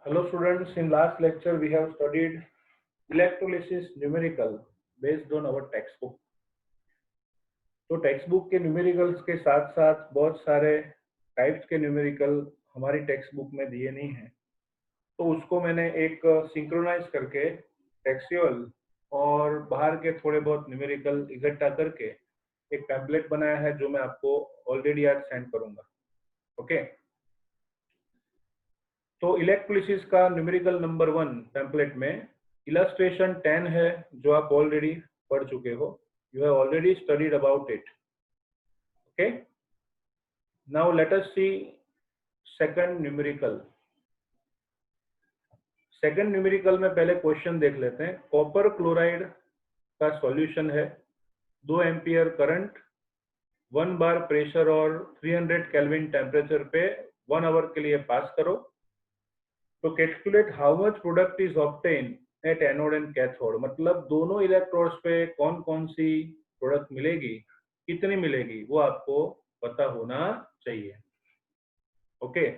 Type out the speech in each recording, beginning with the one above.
Hello students, in last lecture we have studied electrolysis numerical based on our textbook. तो text book के numericals के साथ साथ बहुत सारे टाइप्स के न्यूमेरिकल हमारी टेक्स्ट बुक में दिए नहीं हैं, तो उसको मैंने एक सिंक्रोनाइज करके टेक्सुअल और बाहर के थोड़े बहुत न्यूमेरिकल इकट्ठा करके एक पैम्पलेट बनाया है जो मैं आपको ऑलरेडी आज सेंड करूंगा। ओके, तो इलेक्ट्रोलिसिस का न्यूमेरिकल नंबर 1 पैम्पलेट में इलस्ट्रेशन 10 है जो आप ऑलरेडी पढ़ चुके हो। You have already studied about it. Okay, now let us see second numerical. Second numerical में पहले क्वेश्चन देख लेते हैं। कॉपर क्लोराइड का सॉल्यूशन है, 2 एम्पियर करंट, 1 बार प्रेशर और 300 केल्विन टेम्परेचर पे 1 आवर के लिए पास करो। तो calculate how much product is obtain at anode and cathode, मतलब दोनों इलेक्ट्रोड्स पे कौन कौन सी प्रोडक्ट मिलेगी, कितनी मिलेगी, वो आपको पता होना चाहिए। ओके,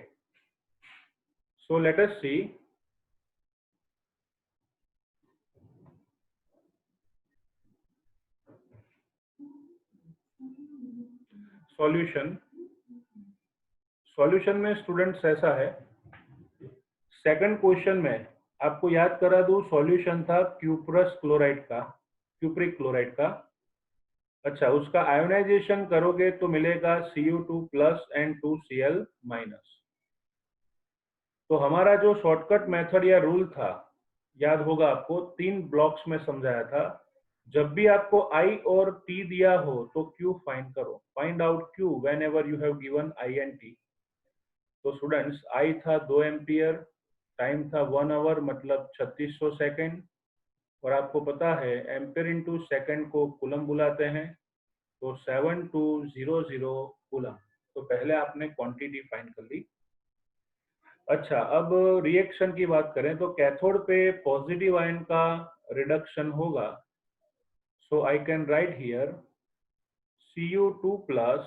सो लेट अस सी। सॉल्यूशन में स्टूडेंट्स ऐसा है, सेकंड क्वेश्चन में आपको याद करा दूं, सॉल्यूशन था क्यूप्रस क्लोराइड का, क्यूप्रिक क्लोराइड का। अच्छा, उसका आयोनाइजेशन करोगे तो मिलेगा Cu2 plus and 2Cl minus. तो हमारा जो शॉर्टकट मेथड या रूल था, याद होगा आपको, 3 ब्लॉक्स में समझाया था। जब भी आपको I और T दिया हो तो Q फाइंड करो, find out Q when ever you have given I and T। तो स्टूडेंट्स I था 2 एम्पियर, टाइम था 1 आवर मतलब 3600 सेकेंड, और आपको पता है एम्पियर इंटू सेकेंड को कूलम बुलाते हैं, तो 7200 कूलम। तो पहले आपने क्वांटिटी फाइंड कर ली। अच्छा, अब रिएक्शन की बात करें तो कैथोड पे पॉजिटिव आयन का रिडक्शन होगा, so I can write here Cu2 plus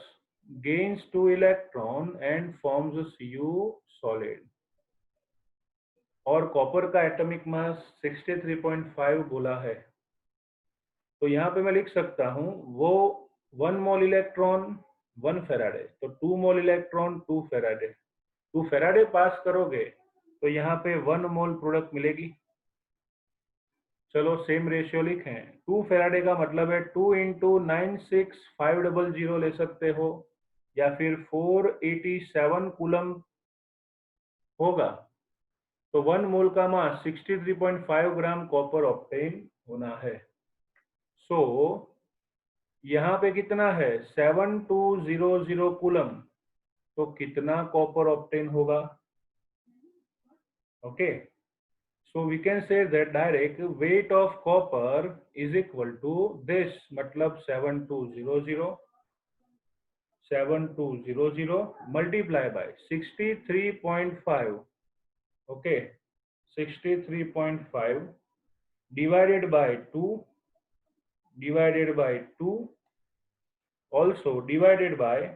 gains 2 electron and forms a Cu solid। और कॉपर का एटॉमिक मास 63.5 बोला है, तो यहाँ पे मैं लिख सकता हूँ वो 1 मोल इलेक्ट्रॉन 1 फेराडे, तो 2 मोल इलेक्ट्रॉन 2 फेराडे। 2 फेराडे पास करोगे तो यहाँ पे 1 मोल प्रोडक्ट मिलेगी। चलो सेम रेशियो लिखें, 2 फेराडे का मतलब है 2 इंटू 96500 ले सकते हो, या फिर 487 कूलम होगा। तो 1 मोल का मास 63.5 ग्राम कॉपर ऑब्टेन होना है। सो यहाँ पे कितना है 7200 कूलम, तो कितना कॉपर ऑब्टेन होगा। Okay, so we can say that direct weight of copper is equal to this, मतलब 7200 multiply by 63.5। okay, 63.5 divided by 2 also divided by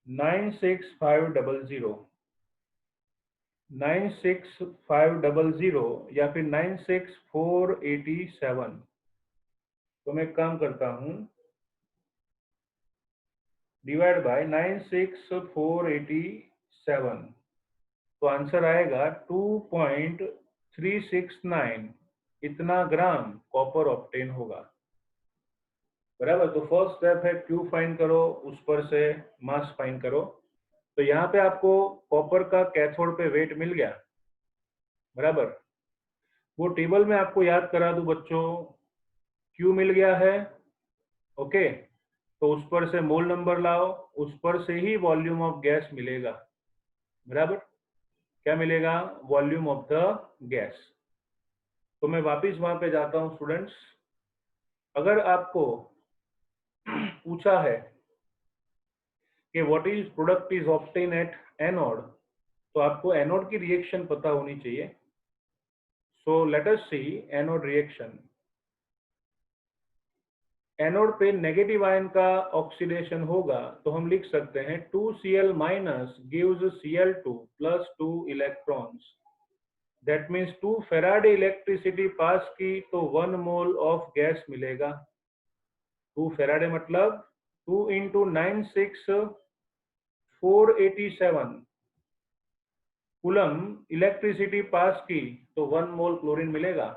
96500 या फिर 96487। तो मैं काम करता हूं, डिवाइड बाय 96487, तो आंसर आएगा 2.369, इतना ग्राम कॉपर ऑब्टेन होगा। बराबर, तो फर्स्ट स्टेप है क्यू फाइंड करो, उस पर से मास फाइंड करो। तो यहाँ पे आपको कॉपर का कैथोड पे वेट मिल गया, बराबर। वो टेबल में आपको याद करा दूं बच्चों, क्यू मिल गया है। ओके, तो उस पर से मोल नंबर लाओ, उस पर से ही वॉल्यूम ऑफ गैस मिलेगा, बराबर। क्या मिलेगा, वॉल्यूम ऑफ द गैस। तो मैं वापिस वहां पे जाता हूं स्टूडेंट्स। अगर आपको पूछा है कि what is product is obtain at anode, तो आपको एनोड की रिएक्शन पता होनी चाहिए। सो लेट अस सी एनोड रिएक्शन। एनोड पे नेगेटिव आयन का ऑक्सीडेशन होगा, तो हम लिख सकते हैं 2Cl minus gives Cl2 plus 2 electrons. That means 2 Faraday electricity pass की तो 1 मोल ऑफ गैस मिलेगा। 2 फेराडे मतलब 2 इंटू 96487 कूलम इलेक्ट्रिसिटी पास की तो 1 मोल क्लोरीन मिलेगा।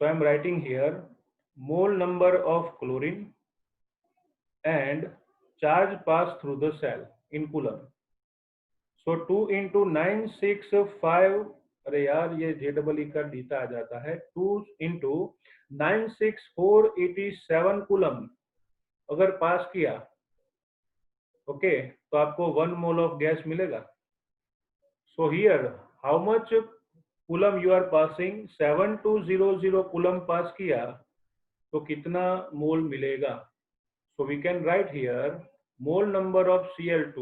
So I am writing here mole number of chlorine and charge passed through the cell in coulomb. So 2 into 965, अरे यार ये JEE का डीटा आ जाता है, 2 into 96487 कूलम अगर पास किया, ओके, तो आपको 1 मोल ऑफ गैस मिलेगा। So here how much coulomb you are passing, 7200 coulomb pass किया तो कितना मोल मिलेगा। So we can write here mole number of Cl2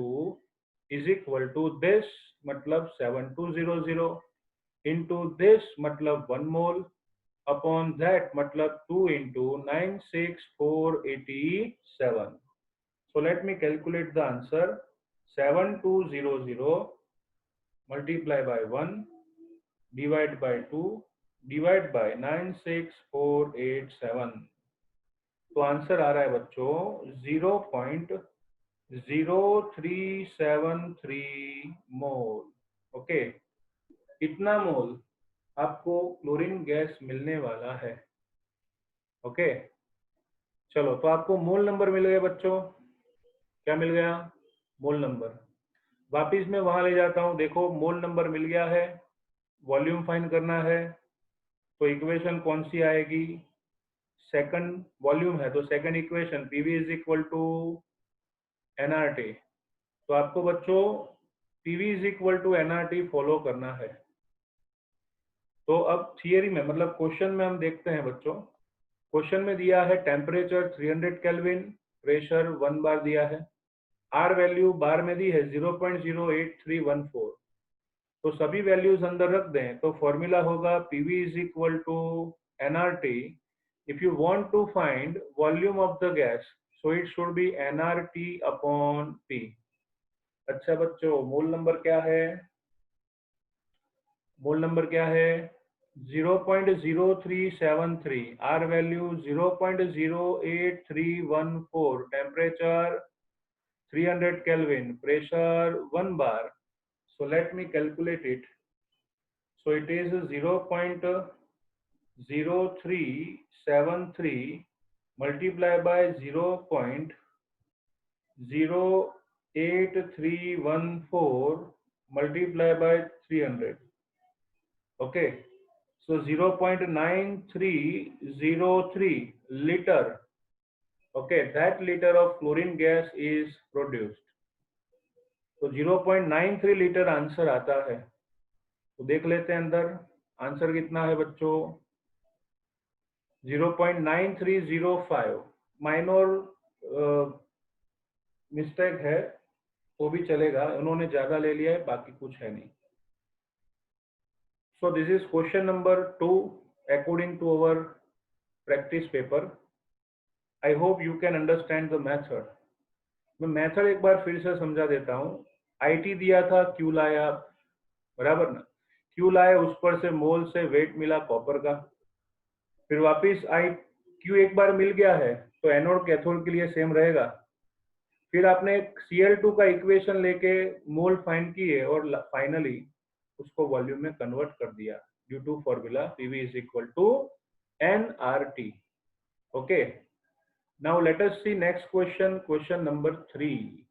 is equal to this मतलब 7200 into this मतलब 1 mole upon that मतलब 2 into 96487. So let me calculate the answer. 7200 multiply by 1 divide by 2 divide by 96487. तो answer आ रहा है बच्चों 0.0373 मोल। Okay, इतना मोल आपको chlorine gas मिलने वाला है। ओके, चलो तो आपको मोल नंबर मिल गया बच्चों। क्या मिल गया? मोल नंबर। वापिस मैं वहां ले जाता हूं, देखो मोल नंबर मिल गया है, वॉल्यूम फाइंड करना है, तो इक्वेशन कौन सी आएगी? सेकंड वॉल्यूम है तो second equation PV is equal to NRT. तो आपको बच्चों PV is equal to NRT follow करना है। तो अब थियरी में मतलब क्वेश्चन में हम देखते हैं बच्चों, क्वेश्चन में दिया है टेम्परेचर 300 केल्विन, प्रेशर 1 बार दिया है, आर वैल्यू बार में दी है 0.08314। तो सभी वैल्यूज अंदर रख दें तो फॉर्मूला होगा PV is equal to NRT. If you want to find volume of the gas so it should be NRT upon P. अच्छा बच्चों, मूल नंबर क्या है? मूल नंबर क्या है? 0.0373, R value 0.08314, temperature 300 kelvin, pressure 1 bar. So let me calculate it. So it is 0.0373 multiplied by 0.08314 multiplied by 300. Okay. So 0.9303 liter. Okay, that liter of chlorine gas is produced. तो 0.93 litre answer आता है। तो देख लेते हैं अंदर answer कितना है बच्चों, 0.9305। माइनर मिस्टेक है वो भी चलेगा, उन्होंने ज्यादा ले लिया है, बाकी कुछ है नहीं। So this is question number 2 according to our practice paper. I hope you can understand the method. मैं मेथड एक बार फिर से समझा देता हूँ। आईटी दिया था, क्यू लाया, बराबर ना, क्यू लाए, उस पर से मोल से वेट मिला कॉपर का, फिर वापिस आई क्यू एक बार मिल गया है तो एनोड कैथोड के लिए सेम रहेगा। फिर आपने Cl2 का इक्वेशन लेके मोल फाइंड किए और फाइनली उसको वॉल्यूम में कन्वर्ट कर दिया due to formula PV is equal to NRT. Okay, now let us see next question, question number 3।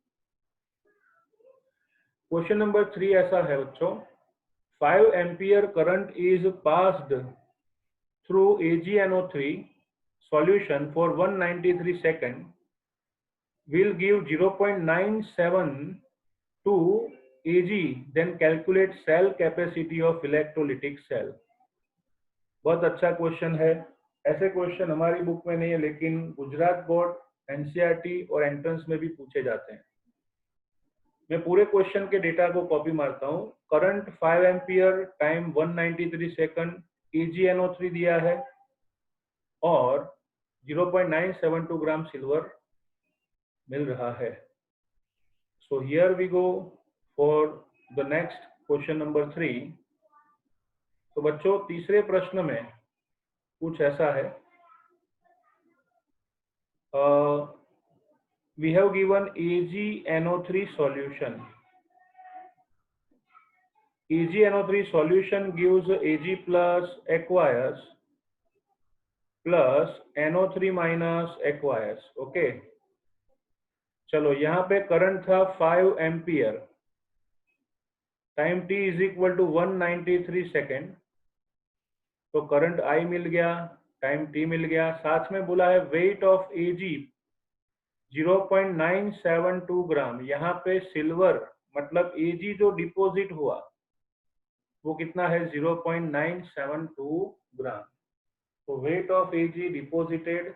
Question number 3 ऐसा है बच्चों, 5 ampere current is passed through AgNO3 solution for 193 seconds will give 0.972 Ag, then calculate cell capacity of electrolytic cell। बहुत अच्छा question है। ऐसे question हमारी book में नहीं है, लेकिन गुजरात बोर्ड, एनसीईआरटी और एंट्रेंस में भी पूछे जाते हैं। मैं पूरे क्वेश्चन के डेटा को कॉपी मारता हूँ। Current 5 ampere, time 193 second, AgNO3 दिया है और 0.972 ग्राम सिल्वर मिल रहा है। So here we go for the next question number 3. तो बच्चों तीसरे प्रश्न में कुछ ऐसा है, we have given AgNO3 solution. AgNO3 solution gives Ag plus aqueous plus NO3 minus aqueous. Okay, चलो यहाँ पे करंट था 5 ampere, time t is equal to 193 second, तो करंट I मिल गया, टाइम t मिल गया, साथ में बोला है वेट ऑफ Ag 0.972 ग्राम। यहाँ पे सिल्वर मतलब Ag जो डिपॉजिट हुआ वो कितना है 0.972 ग्राम। तो weight of Ag deposited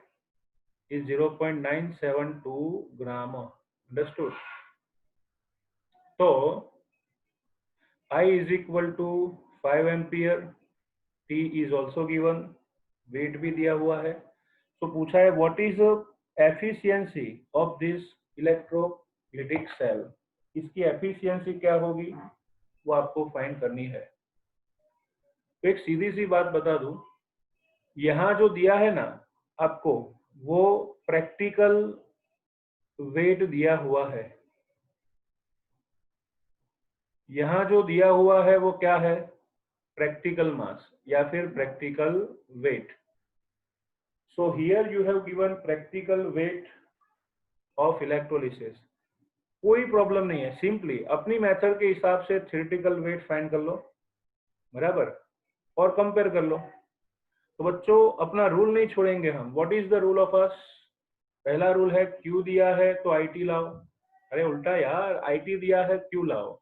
is 0.972 gram. Understood? तो I is equal to 5 ampere, T is also given, weight भी दिया हुआ है। तो पूछा है what is the efficiency of this electrolytic cell? इसकी efficiency क्या होगी वो आपको फाइंड करनी है। तो एक सीधी सी बात बता दूं, यहाँ जो दिया है ना आपको वो प्रैक्टिकल वेट दिया हुआ है। यहाँ जो दिया हुआ है वो क्या है, प्रैक्टिकल मास या फिर practical weight. So here you have given practical weight of electrolysis. कोई प्रॉब्लम नहीं है, सिंपली अपनी मेथड के हिसाब से थ्योरेटिकल वेट फाइंड कर लो, बराबर, और कंपेयर कर लो। तो बच्चों अपना रूल नहीं छोड़ेंगे हम। What is the rule of us? पहला रूल है क्यू दिया है तो आई टी लाओ। अरे उल्टा यार, आई टी दिया है क्यू लाओ।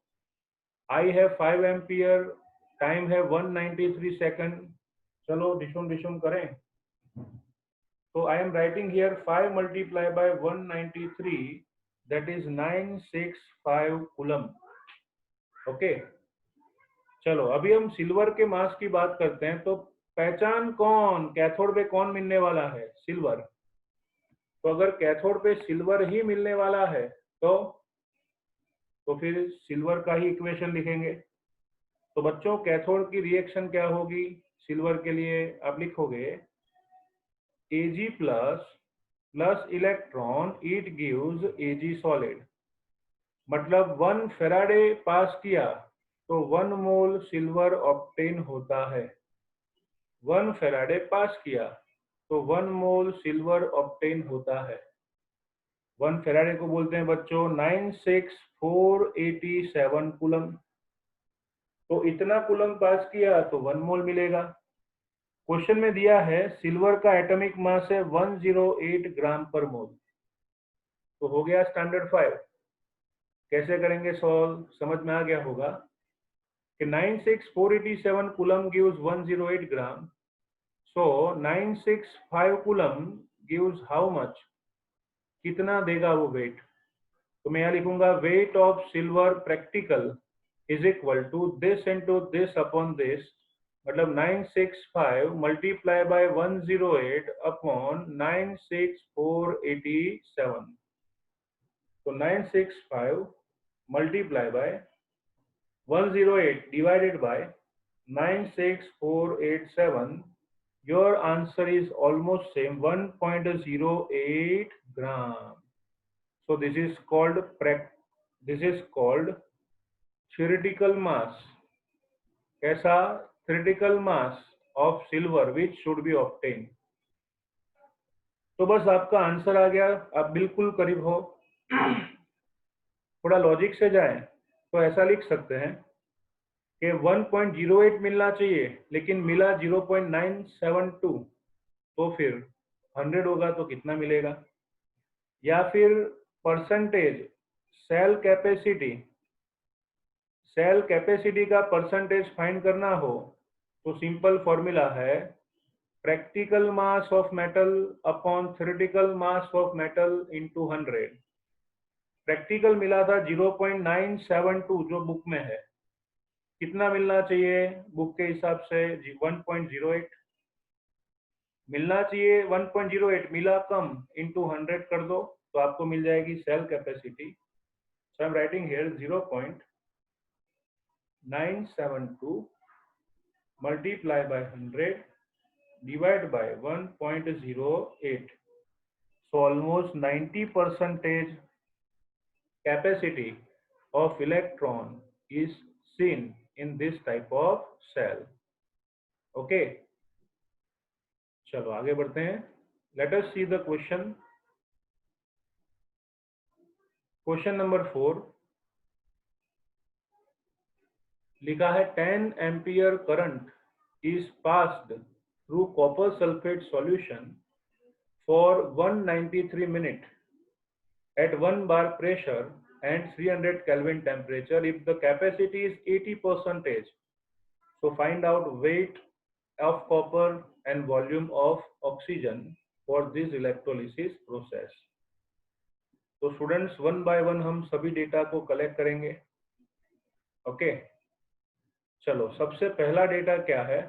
आई है 5 एम्पियर, टाइम है 193 सेकंड। चलो डिशुम करें। तो आई am writing here 5 multiply by 193, that is 965 coulomb. Okay, चलो अभी हम सिल्वर के मास की बात करते हैं। तो पहचान कौन, कैथोड पे कौन मिलने वाला है, सिल्वर। तो अगर कैथोड पे सिल्वर ही मिलने वाला है तो फिर सिल्वर का ही इक्वेशन लिखेंगे। तो बच्चों कैथोड की रिएक्शन क्या होगी सिल्वर के लिए, आप लिखोगे Ag plus electron it gives Ag solid. मतलब 1 फेराडे पास किया तो 1 मोल सिल्वर ऑब्टेन होता है। 1 फेराडे पास किया तो 1 मोल सिल्वर ऑब्टेन होता है। 1 फेराडे को बोलते हैं बच्चों 96487 कूलम। तो इतना कूलम पास किया तो 1 मोल मिलेगा। क्वेश्चन में दिया है सिल्वर का एटॉमिक मास है 108 ग्राम पर मोल। तो हो गया स्टैंडर्ड 5। कैसे करेंगे सॉल्व, समझ में आ गया होगा कि 96487 coulomb gives 108 gram. So 965 coulomb gives how much, कितना देगा वो वेट। तो मैं यहाँ लिखूंगा weight of silver practical is equal to this into this upon this, मतलब 965 मल्टीप्लाई बाय 108 अपॉन 96487। तो 965 multiply by 108 divided by 96487, your answer is almost same, 1.08 gram. So this is called theoretical mass. कैसा, theoretical mass of silver which should be obtained. तो बस आपका answer आ गया, आप बिल्कुल करीब हो। थोड़ा लॉजिक से जाएं तो ऐसा लिख सकते हैं कि 1.08 मिलना चाहिए लेकिन मिला 0.972, तो फिर 100 होगा तो कितना मिलेगा। या फिर परसेंटेज सेल कैपेसिटी का परसेंटेज फाइंड करना हो तो सिंपल फॉर्मूला है practical mass of metal upon theoretical mass of metal into 100। Practical मिला था 0.972 जो बुक में है, कितना मिलना चाहिए बुक के हिसाब से 1.08 मिलना चाहिए। 1.08 मिला कम, इनटू 100 कर दो तो आपको मिल जाएगी cell capacity. So I am writing here 0.972 multiply by 100 divide by 1.08. So almost 90 percentage capacity of electron is seen in this type of cell. Okay, चलो आगे बढ़ते हैं. Let us see the question. Question number 4. लिखा है 10 ampere current is passed through copper sulfate solution for 193 minutes at 1 bar pressure and 300 Kelvin temperature if the capacity is 80%. So find out weight of copper and volume of oxygen for this electrolysis process. तो students one by one हम सभी data को collect करेंगे. Okay, चलो सबसे पहला data क्या है?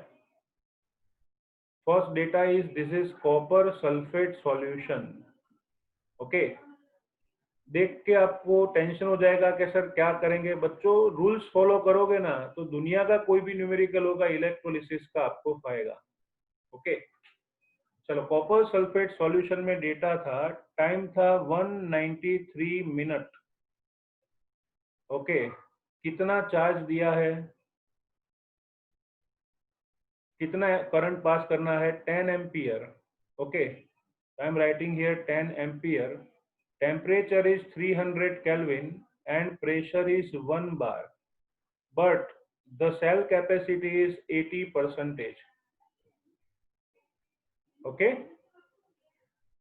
First data is this is copper sulphate solution. Okay, देख के आपको टेंशन हो जाएगा कि सर क्या करेंगे. बच्चों रूल्स फॉलो करोगे ना तो दुनिया का कोई भी न्यूमेरिकल होगा इलेक्ट्रोलिसिस का आपको पाएगा. ओके, चलो कॉपर सल्फेट सॉल्यूशन में डेटा था, टाइम था 193 मिनट. ओके, कितना चार्ज दिया है, कितना करंट पास करना है? 10 ampere. Okay, I am writing here 10 ampere. Temperature is 300 kelvin and pressure is 1 bar, but the cell capacity is 80%. Okay,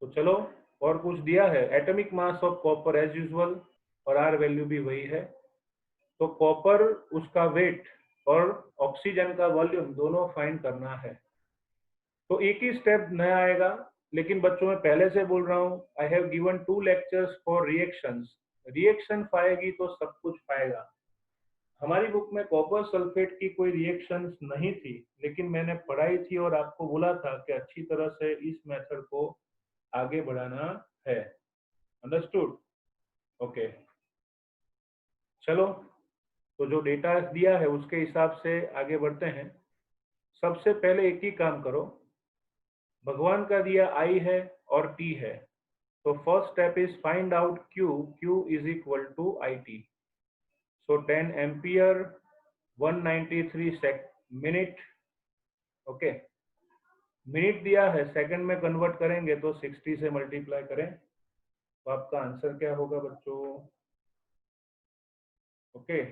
तो चलो और कुछ दिया है. Atomic mass of copper as usual और आर वैल्यू भी वही है. तो कॉपर उसका वेट और ऑक्सीजन का वॉल्यूम दोनों फाइंड करना है. तो एक ही स्टेप नया आएगा, लेकिन बच्चों मैं पहले से बोल रहा हूँ I have given 2 lectures for reactions. Reaction पाएगी तो सब कुछ पाएगा. हमारी बुक में कॉपर सल्फेट की कोई रिएक्शंस नहीं थी, लेकिन मैंने पढ़ाई थी और आपको बोला था कि अच्छी तरह से इस मेथड को आगे बढ़ाना है. अंडरस्टूड? ओके, चलो तो जो डेटा दिया है उसके हिसाब से आगे बढ़ते हैं. सबसे पहले एक ही काम करो, भगवान का दिया I है और T है, तो first step is find out Q is equal to IT. So 10 ampere 193 minute. Okay, minute दिया है, सेकंड में कन्वर्ट करेंगे तो 60 से मल्टीप्लाई करें तो आपका आंसर क्या होगा बच्चों? ओके,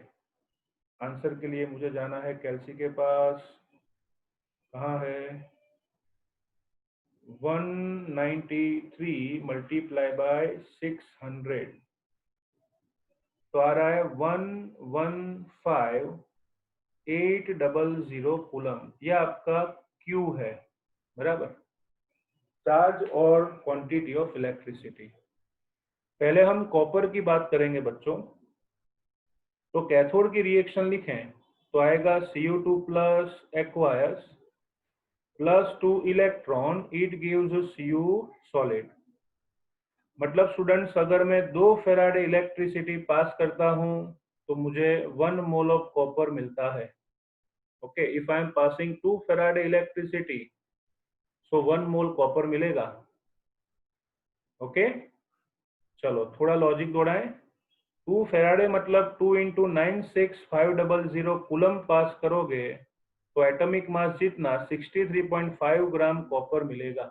आंसर के लिए मुझे जाना है कैल्सी के पास. कहाँ है? 193 मल्टीप्लाई बाय 600 तो आ रहा है 115800 कूलम. यह आपका Q है, बराबर, चार्ज और क्वांटिटी ऑफ इलेक्ट्रिसिटी. पहले हम कॉपर की बात करेंगे बच्चों. तो कैथोड की रिएक्शन लिखें तो आएगा Cu2 plus acquires plus 2 electron, it gives Cu solid. मतलब स्टूडेंट्स अगर मैं 2 फेराडे इलेक्ट्रिसिटी पास करता हूं तो मुझे 1 मोल ऑफ कॉपर मिलता है. Okay, if I am passing 2 Faraday electricity so 1 mole copper मिलेगा. ओके, चलो थोड़ा लॉजिक दौड़ाएं. 2 फेराडे मतलब 2 इंटू 96500 कूलम पास करोगे तो एटॉमिक मास जितना 63.5 ग्राम कॉपर मिलेगा.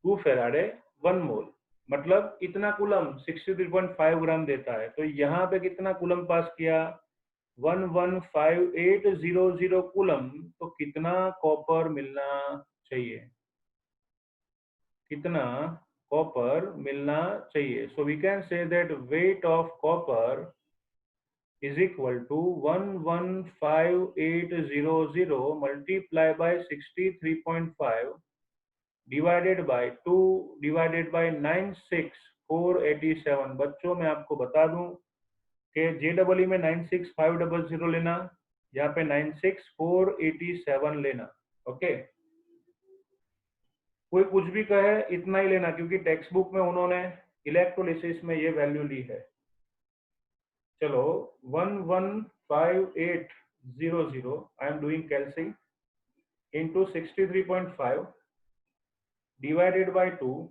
2 फेराडे 1 मोल मतलब इतना कूलम 63.5 ग्राम देता है. तो यहाँ पे कितना कूलम पास किया? 115800 कूलम. तो कितना कॉपर मिलना चाहिए? कितना कॉपर मिलना चाहिए? So we can say that weight of copper is equal to 115800 multiplied by 63.5 divided by 2 divided by 96487. बच्चों मैं आपको बता दूं कि JEE में 96500 लेना, यहाँ पे 96487 लेना. ओके, कोई कुछ भी कहे इतना ही लेना क्योंकि टेक्स्ट बुक में उन्होंने इलेक्ट्रोलिसिस में ये वैल्यू ली है. चलो 115800 I am doing calci into 63.5 divided by 2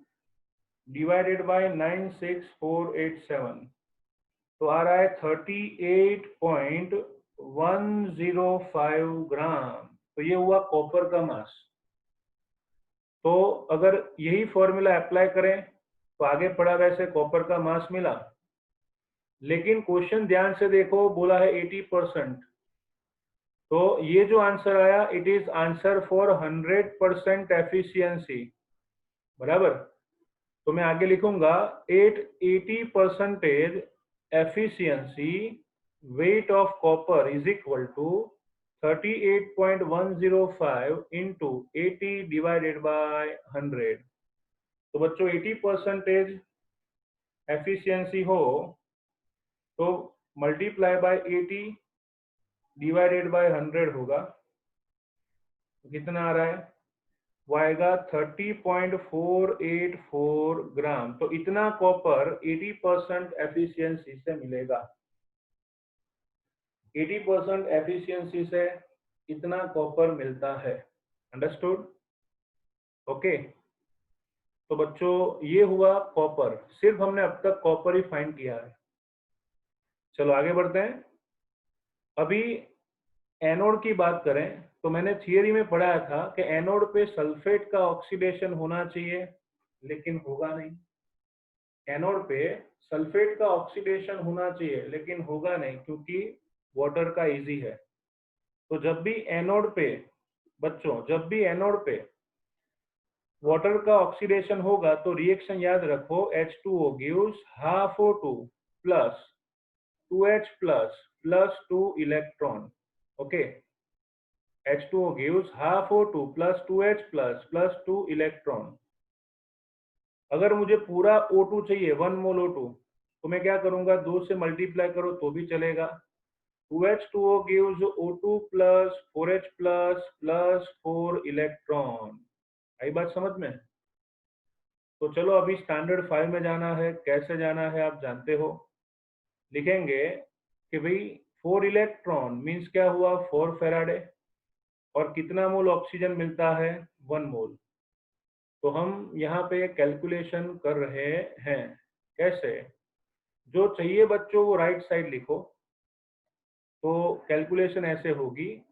divided by 96487, तो आ रहा है 38.105 ग्राम। तो ये हुआ कॉपर का मास। तो अगर यही फॉर्मूला अप्लाई करें तो आगे पड़ा वैसे कॉपर का मास मिला, लेकिन क्वेश्चन ध्यान से देखो, बोला है 80%। तो ये जो आंसर आया, it is answer for 100% efficiency, बराबर। तो मैं आगे लिखूंगा 80% efficiency weight of copper is equal to 38.105 into 80 divided by 100। तो बच्चों 80% एफिशिएंसी हो तो मल्टीप्लाई बाय 80 डिवाइडेड बाय 100 होगा। तो कितना आ रहा है, वो आएगा 30.484 ग्राम। तो इतना कॉपर 80% एफिशिएंसी से मिलेगा। 80% एफिशिएंसी से इतना कॉपर मिलता है। अंडरस्टूड? ओके। तो बच्चों ये हुआ कॉपर, सिर्फ हमने अब तक कॉपर ही फाइंड किया है। चलो आगे बढ़ते हैं। अभी एनोड की बात करें तो मैंने थियरी में पढ़ाया था कि एनोड पे सल्फेट का ऑक्सीडेशन होना चाहिए, लेकिन होगा नहीं। एनोड पे सल्फेट का ऑक्सीडेशन होना चाहिए लेकिन होगा नहीं, क्योंकि वाटर का इजी है। तो जब भी एनोड पे बच्चों, जब भी एनोड पे वाटर का ऑक्सीडेशन होगा तो रिएक्शन याद रखो, H2O gives half O2 plus 2H plus 2 electron. Okay, H2O gives half O2 plus 2H plus 2 electron. अगर मुझे पूरा O2 चाहिए, 1 मोल O2, तो मैं क्या करूंगा, 2 से मल्टीप्लाई करो तो भी चलेगा। 2H2O gives O2 plus 4H plus 4 electron। आई बात समझ में? तो चलो अभी स्टैंडर्ड 5 में जाना है। कैसे जाना है आप जानते हो। लिखेंगे कि भाई 4 इलेक्ट्रॉन मीन्स क्या हुआ, 4 फेराडे, और कितना मोल ऑक्सीजन मिलता है, 1 मोल। तो हम यहाँ पे कैलकुलेशन कर रहे हैं। कैसे? जो चाहिए बच्चों वो राइट साइड लिखो। तो कैलकुलेशन ऐसे होगी,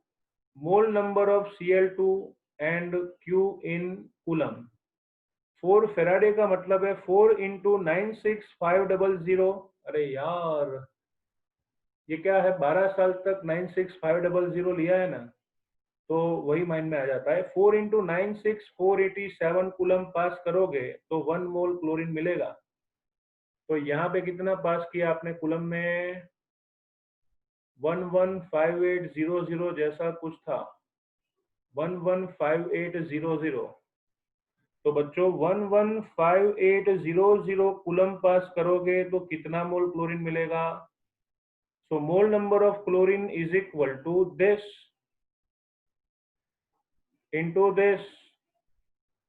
mole number of Cl2 and Q in coulomb. 4 faraday का मतलब है 4 इंटू 96500। अरे यार, ये क्या है, 12 साल तक 96500 लिया है ना, तो वही माइंड में आ जाता है। 4 इंटू 96487 कूलम पास करोगे तो 1 मोल क्लोरीन मिलेगा। तो यहाँ पे कितना पास किया आपने कूलम में, 115800 जैसा कुछ था, 115800। तो बच्चों 115800 कूलम पास करोगे तो कितना मोल क्लोरीन मिलेगा। So mole number of chlorine is equal to this into this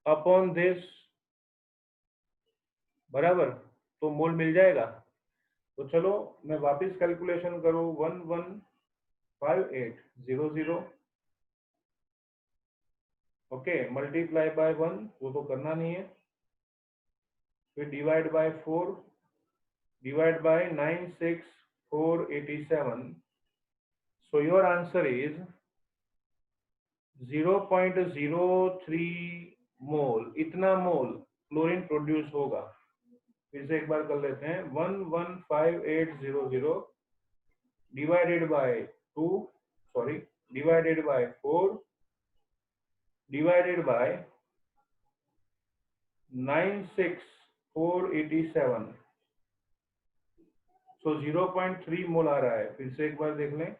upon this, बराबर। तो मोल मिल जाएगा। तो चलो मैं वापस कैलकुलेशन करूं, 115800, ओके, मल्टीप्लाई बाय 1, वो तो करना नहीं है, फिर divide by 4 divide by 96487। So your answer is 0.03 मोल। इतना मोल क्लोरीन प्रोड्यूस होगा। फिर से एक बार कर लेते हैं, 115800 divided by 2, sorry, divided by 4 divided by 96487। सो 0.3 मोल आ रहा है। फिर से एक बार देख लें,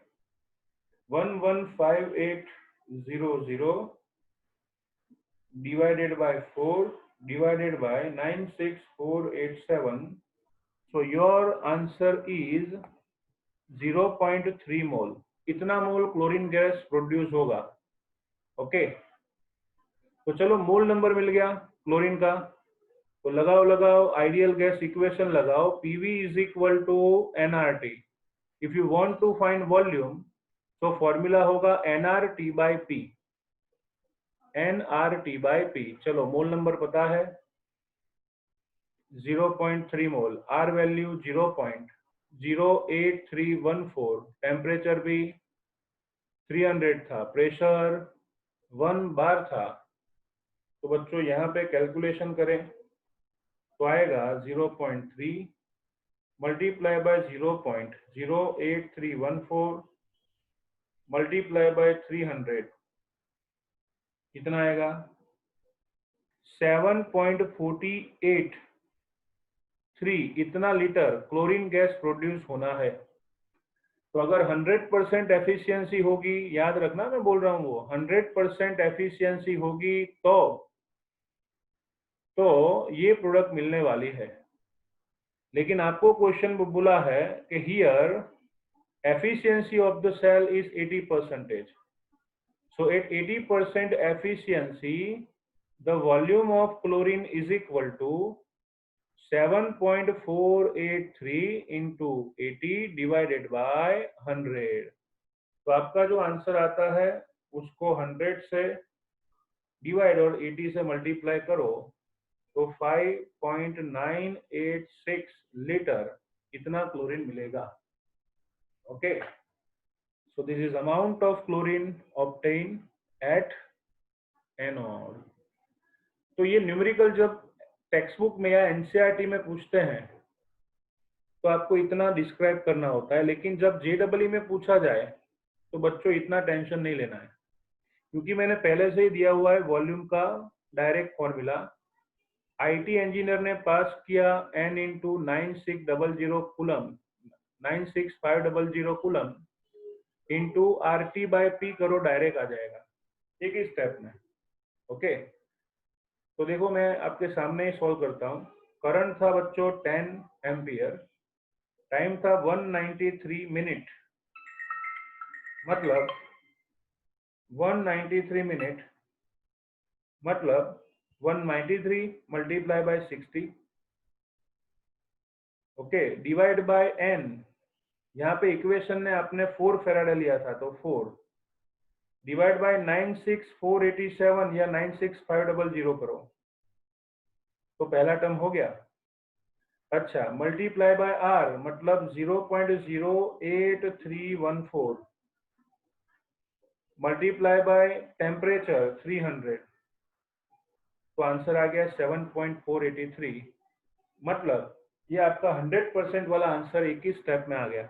115800 divided by 4 divided by 96487. So your answer is 0.3 मोल। इतना मोल क्लोरीन गैस प्रोड्यूस होगा। ओके, तो चलो मोल नंबर मिल गया क्लोरीन का। तो लगाओ आइडियल गैस इक्वेशन लगाओ, PV is equal to nRT। If you want to find volume, तो फॉर्मूला होगा nRT/P, nRT/P। चलो मोल नंबर पता है 0.3 मोल, R वैल्यू 0.08314, टेम्परेचर भी 300 था, प्रेशर 1 बार था। तो बच्चों यहाँ पे कैलकुलेशन करें तो आएगा 0.3 मल्टीप्लाई बाय 0.08314 मल्टीप्लाई बाय 300, कितना आएगा 7.483, इतना लीटर क्लोरीन गैस प्रोड्यूस होना है। तो अगर 100% एफिशिएंसी होगी, याद रखना मैं बोल रहा हूँ वो 100% एफिशिएंसी होगी तो ये प्रोडक्ट मिलने वाली है। लेकिन आपको क्वेश्चन में बोला है कि here efficiency of the cell is 80%. So at 80% efficiency, the volume of chlorine is equal to 7.483 into 80 divided by 100. तो आपका जो आंसर आता है उसको 100 से डिवाइड और 80 से मल्टीप्लाई करो तो 5.986 लीटर इतना क्लोरीन मिलेगा। Okay, so this is amount of chlorine obtained at anode। तो ये न्यूमेरिकल जब टेक्स्ट बुक में या एनसीईआरटी में पूछते हैं तो आपको इतना डिस्क्राइब करना होता है, लेकिन जब जेईई में पूछा जाए तो बच्चों इतना टेंशन नहीं लेना है, क्योंकि मैंने पहले से ही दिया हुआ है वॉल्यूम का डायरेक्ट फॉर्मूला। आईटी इंजीनियर ने पास किया n into 9600 coulomb 96500 coulomb into RT/P करो, डायरेक्ट आ जाएगा एक ही स्टेप में। ओके, तो देखो मैं आपके सामने ही सॉल्व करता हूँ। करंट था बच्चों 10 एम्पियर, टाइम था 193 मिनट, मतलब 193 मिनट मतलब 193 multiply by 60, okay, divide by n। यहाँ पे इक्वेशन ने आपने 4 फेराडे लिया था तो 4 डिवाइड बाय 96487 या 96500 करो तो पहला टर्म हो गया। अच्छा, मल्टीप्लाई बाय r मतलब 0.08314 मल्टीप्लाई बाय टेम्परेचर 300, तो आंसर आ गया 7.483। मतलब ये आपका 100% वाला आंसर एक ही स्टेप में आ गया।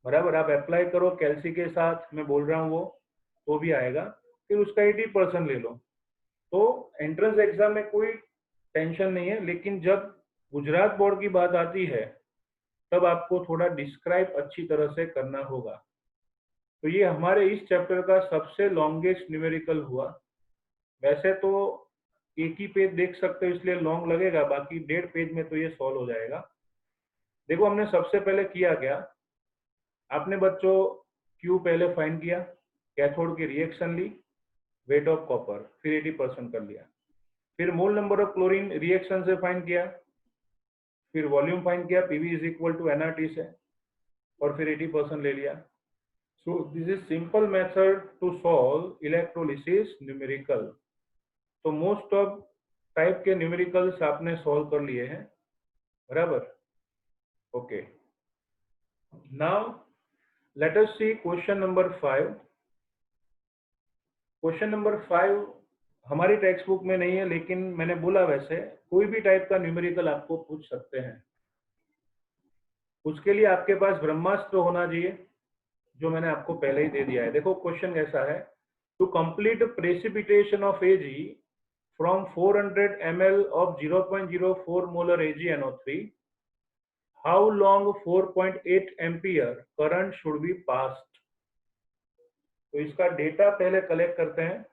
बराबर, आप अप्लाई करो कैल्सी के साथ, मैं बोल रहा हूँ वो तो भी आएगा, फिर उसका 80% ले लो। तो एंट्रेंस एग्जाम में कोई टेंशन नहीं है, लेकिन जब गुजरात बोर्ड की बात आती है तब आपको थोड़ा डिस्क्राइब अच्छी तरह से करना होगा। तो ये हमारे इस चैप्टर का सबसे लॉन्गेस्ट न्यूमेरिकल हुआ। वैसे तो एक ही पेज देख सकते हो इसलिए लॉन्ग लगेगा, बाकी 1.5 पेज में तो ये सॉल्व हो जाएगा। देखो हमने सबसे पहले किया क्या, आपने बच्चों क्यू पहले फाइंड किया, कैथोड की रिएक्शन ली, वेट ऑफ कॉपर, फिर 80% कर लिया, फिर mole number of chlorine reaction से फाइंड किया, फिर वॉल्यूम फाइंड किया PV is equal to NRT से, और फिर 80% ले लिया। So this is simple method to solve electrolysis numerical. तो मोस्ट ऑफ टाइप के न्यूमेरिकल्स आपने सॉल्व कर लिए हैं, बराबर। Okay, now let us see question number 5। Question number 5 हमारी टेक्स्ट बुक में नहीं है, लेकिन मैंने बोला वैसे कोई भी टाइप का न्यूमेरिकल आपको पूछ सकते हैं। उसके लिए आपके पास ब्रह्मास्त्र होना चाहिए, जो मैंने आपको पहले ही दे दिया है। देखो क्वेश्चन कैसा है, to complete precipitation of Ag from 400 ml of 0.04 molar AgNO3, how long 4.8 ampere current should be passed. तो इसका डेटा पहले कलेक्ट करते हैं।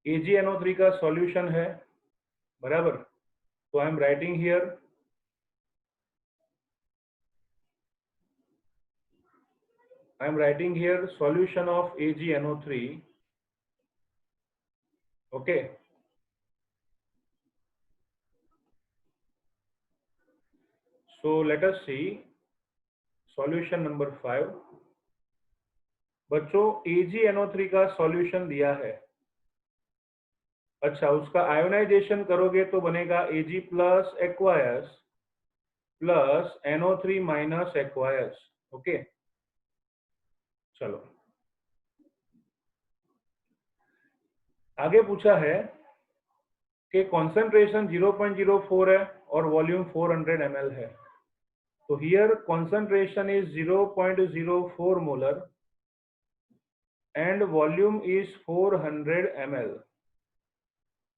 AgNO3 का सॉल्यूशन है, बराबर। तो आई am writing here solution of AgNO3, okay। So let us see solution number 5। बच्चों AgNO3 का सॉल्यूशन दिया है। अच्छा, उसका आयोनाइजेशन करोगे तो बनेगा Ag plus acquires plus NO3 minus acquires. Okay, चलो आगे पूछा है कि कॉन्सेंट्रेशन 0.04 है और वॉल्यूम 400 ml है। तो here concentration is 0.04 molar and volume is 400 ml।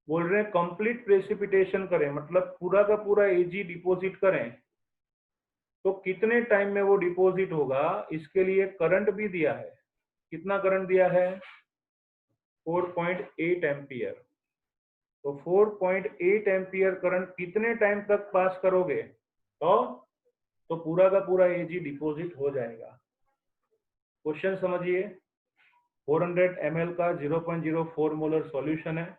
बोल रहे हैं कंप्लीट प्रेसिपिटेशन करें, मतलब पूरा का पूरा Ag डिपॉजिट करें तो कितने टाइम में वो डिपॉजिट होगा, इसके लिए करंट भी दिया है। कितना करंट दिया है? 4.8 एम्पियर। तो 4.8 एम्पियर करंट कितने टाइम तक पास करोगे तो पूरा का पूरा Ag डिपॉजिट हो जाएगा। क्वेश्चन समझिए, 400 ml का 0.04 मोलर सॉल्यूशन है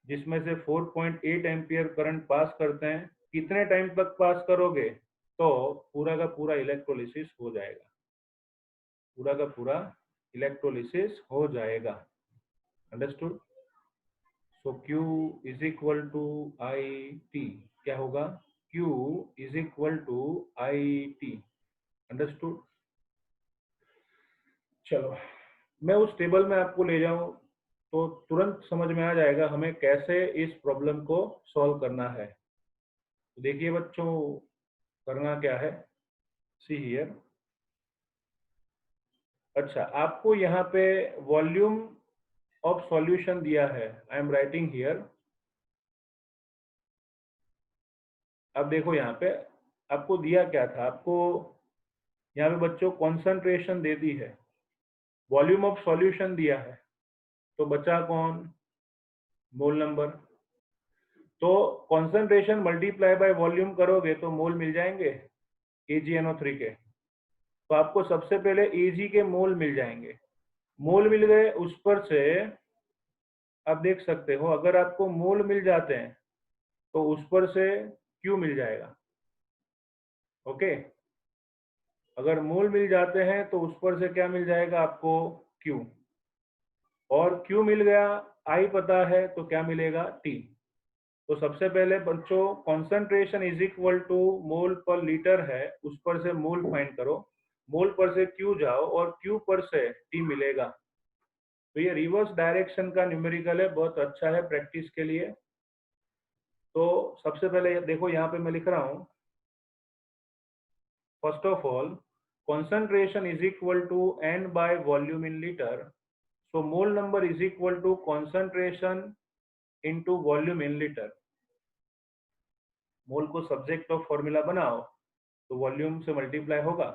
जिसमें से 4.8 एम्पियर करंट पास करते हैं। कितने टाइम तक पास करोगे तो पूरा का पूरा इलेक्ट्रोलिसिस हो जाएगा। पूरा का पूरा इलेक्ट्रोलिसिस हो जाएगा। Understood? So Q is equal to I T. क्या होगा? Q is equal to I T. Understood? चलो मैं उस टेबल में आपको ले जाऊं तो तुरंत समझ में आ जाएगा हमें कैसे इस प्रॉब्लम को सॉल्व करना है। तो देखिए बच्चों, करना क्या है, सी हियर। अच्छा, आपको यहाँ पे वॉल्यूम ऑफ सॉल्यूशन दिया है, आई एम राइटिंग हियर। अब देखो यहाँ पे आपको दिया क्या था, आपको यहाँ पे बच्चों कॉन्सेंट्रेशन दे दी है, वॉल्यूम ऑफ सॉल्यूशन दिया है, तो बचा कौन? मोल नंबर। तो कॉन्सेंट्रेशन मल्टीप्लाई बाय वॉल्यूम करोगे तो मोल मिल जाएंगे AgNO3 के। तो आपको सबसे पहले Ag के मोल मिल जाएंगे। मोल मिल गए, उस पर से आप देख सकते हो अगर आपको मोल मिल जाते हैं तो उस पर से Q मिल जाएगा। ओके, अगर मोल मिल जाते हैं तो उस पर से क्या मिल जाएगा आपको? Q। और Q मिल गया, I पता है तो क्या मिलेगा? T। तो सबसे पहले बच्चों कॉन्सेंट्रेशन इज इक्वल टू मोल पर लीटर है, उस पर से मोल फाइंड करो। मोल पर से Q जाओ और Q पर से T मिलेगा। तो ये रिवर्स डायरेक्शन का न्यूमेरिकल है, बहुत अच्छा है प्रैक्टिस के लिए। तो सबसे पहले देखो यहाँ पे मैं लिख रहा हूँ, first of all concentration is equal to N by volume in liter. So mole number is equal to concentration into volume in liter. मोल को सब्जेक्ट ऑफ फॉर्मूला बनाओ तो वॉल्यूम से मल्टीप्लाई होगा।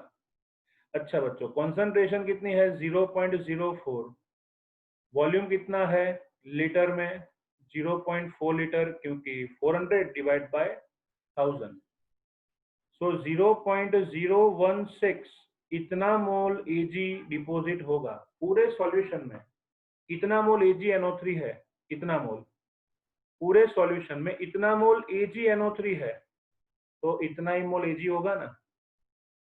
अच्छा बच्चों, कॉन्सेंट्रेशन कितनी है? 0.04। वॉल्यूम कितना है लीटर में? 0.4 लीटर, क्योंकि 400 डिवाइड बाय 1000। सो 0.016 इतना मोल Ag डिपॉजिट होगा पूरे सॉल्यूशन में। इतना मोल AgNO3 है, इतना मोल पूरे सॉल्यूशन में, इतना मोल AgNO3 है तो इतना ही मोल Ag होगा ना।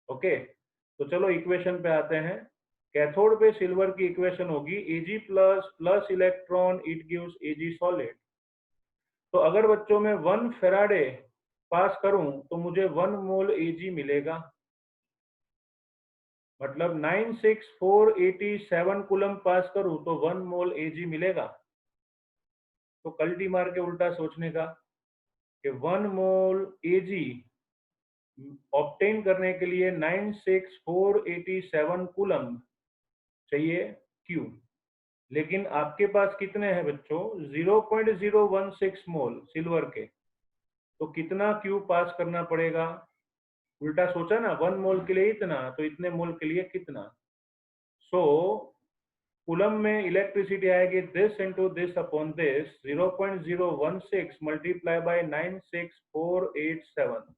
ओके, तो चलो इक्वेशन पे आते हैं। कैथोड पे सिल्वर की इक्वेशन होगी Ag plus plus electron it gives Ag solid. तो अगर बच्चों में 1 फेराडे पास करूं तो मुझे 1 मोल Ag मिलेगा, मतलब 96487 कूलम पास करूं तो 1 मोल Ag मिलेगा। तो कल्टी मार के उल्टा सोचने का कि 1 मोल Ag ऑब्टेन करने के लिए 96487 कूलम चाहिए Q, लेकिन आपके पास कितने हैं बच्चों? 0.016 मोल सिल्वर के। तो कितना Q पास करना पड़ेगा? उल्टा सोचा ना, 1 मोल के लिए इतना तो इतने मोल के लिए कितना। सो कूलम में इलेक्ट्रिसिटी आएगी this into this upon this, 0.016 multiply by 96487।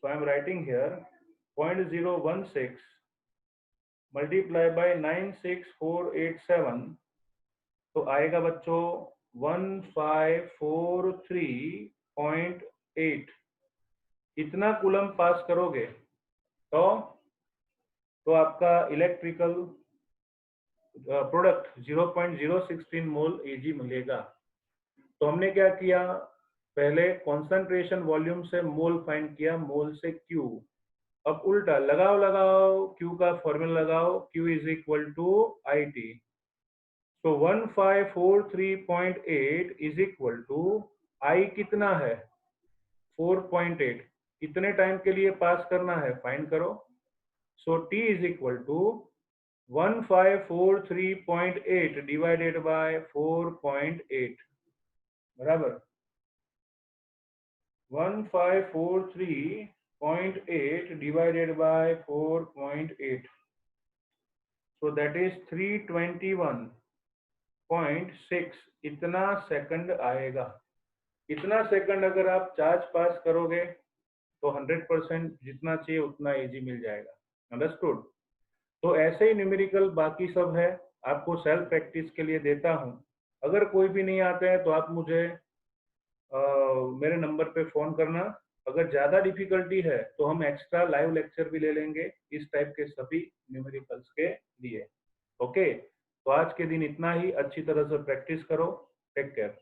So I am writing here 0.016 multiply by 96487, तो आएगा बच्चों 1543.8। इतना कूलम पास करोगे तो आपका इलेक्ट्रिकल प्रोडक्ट 0.016 मोल Ag मिलेगा। तो हमने क्या किया, पहले कॉन्सेंट्रेशन वॉल्यूम से मोल फाइंड किया, मोल से Q। अब उल्टा लगाओ Q का फॉर्मूला लगाओ, Q is equal to IT। तो 1543.8 इज इक्वल टू I कितना है 4.8, कितने टाइम के लिए पास करना है फाइंड करो। So T is equal to 1543.8 divided by 4.8 बराबर 1543.8 divided by 4.8, so that is 321.6 इतना सेकंड आएगा। इतना सेकंड अगर आप चार्ज पास करोगे तो 100% जितना चाहिए उतना Ag मिल जाएगा। अंडरस्टूड। तो ऐसे ही न्यूमेरिकल बाकी सब है, आपको सेल्फ प्रैक्टिस के लिए देता हूं। अगर कोई भी नहीं आता है तो आप मुझे मेरे नंबर पे फोन करना। अगर ज्यादा डिफिकल्टी है तो हम एक्स्ट्रा लाइव लेक्चर भी ले लेंगे इस टाइप के सभी न्यूमेरिकल्स के लिए। ओके, तो आज के दिन इतना ही। अच्छी तरह से प्रैक्टिस करो। Take care.